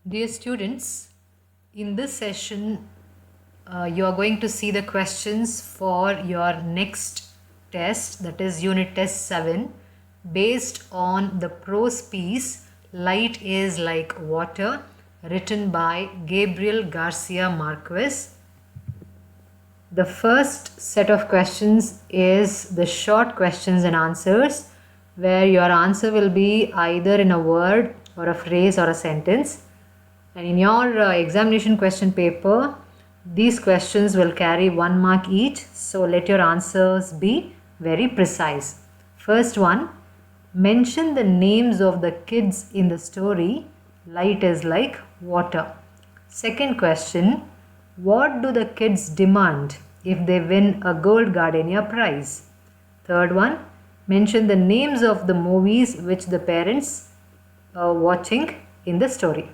Dear students, in this session, you are going to see the questions for your next test, that is Unit Test 7, based on the prose piece Light is Like Water, written by Gabriel Garcia Marquez. The first set of questions is the short questions and answers, where your answer will be either in a word or a phrase or a sentence. And in your examination question paper, these questions will carry 1 mark each. So let your answers be very precise. First one, mention the names of the kids in the story Light is Like Water. Second question, what do the kids demand if they win a Gold Gardenia prize? Third one, mention the names of the movies which the parents are watching in the story.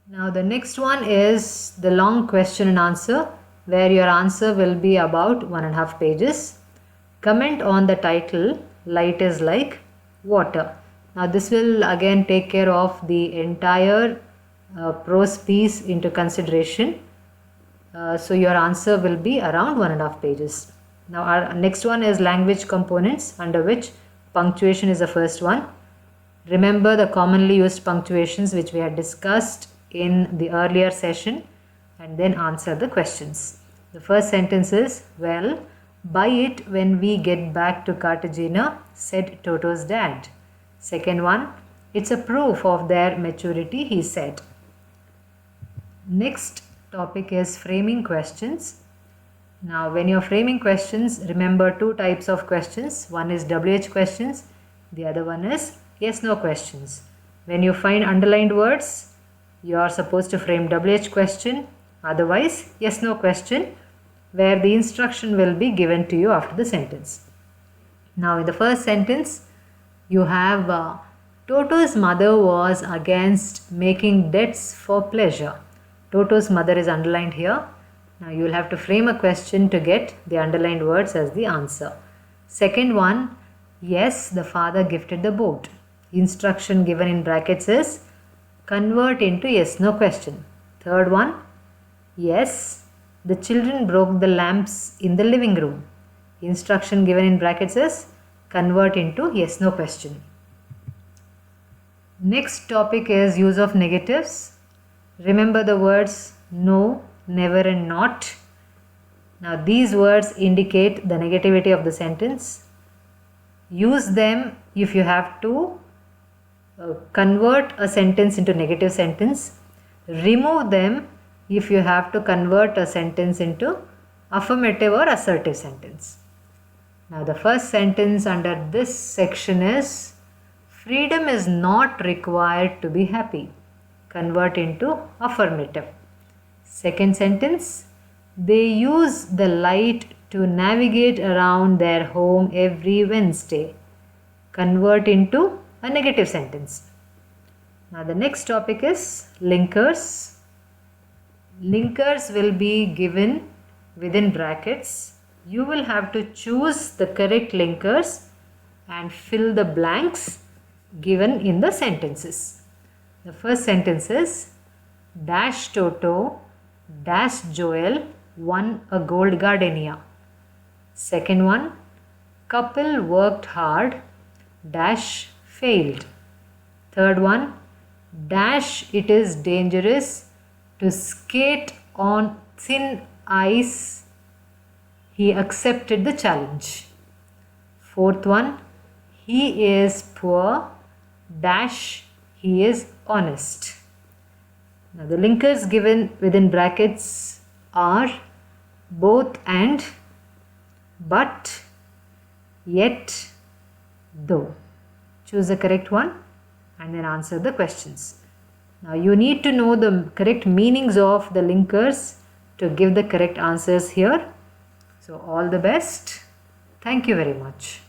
Now the next one is the long question and answer, where your answer will be about 1.5 pages. Comment on the title Light is Like Water. Now this will again take care of the entire prose piece into consideration. So your answer will be around 1.5 pages. Now our next one is language components, under which punctuation is the first one. Remember the commonly used punctuations which we had discussed in the earlier session, and then answer the questions. The first sentence is, well, buy it when we get back to Cartagena, said Toto's dad. Second one, it's a proof of their maturity, he said. Next topic is framing questions. Now when you're framing questions, remember 2 types of questions. One is WH questions, the other one is yes/no questions. When you find underlined words, you are supposed to frame WH question, otherwise yes/no question, where the instruction will be given to you after the sentence. Now in the first sentence, you have Toto's mother was against making debts for pleasure. Toto's mother is underlined here. Now you will have to frame a question to get the underlined words as the answer. Second one, yes, the father gifted the boat. Instruction given in brackets is convert into yes/no question. Third one, yes, the children broke the lamps in the living room. Instruction given in brackets is convert into yes/no question. Next topic is use of negatives. Remember the words no, never and not. Now these words indicate the negativity of the sentence. Use them if you have to convert a sentence into negative sentence. Remove them if you have to convert a sentence into affirmative or assertive sentence. Now the first sentence under this section is, freedom is not required to be happy. Convert into affirmative. Second sentence, they use the light to navigate around their home every Wednesday. Convert into a negative sentence. Now the next topic is linkers. Linkers will be given within brackets. You will have to choose the correct linkers and fill the blanks given in the sentences. The first sentence is, dash Toto, dash Joel won a gold gardenia. Second one, couple worked hard, dash failed. Third one, dash it is dangerous to skate on thin ice, he accepted the challenge. Fourth one, he is poor, dash he is honest. Now the linkers given within brackets are both and, but, yet, though. Choose the correct one and then answer the questions. Now you need to know the correct meanings of the linkers to give the correct answers here. So all the best. Thank you very much.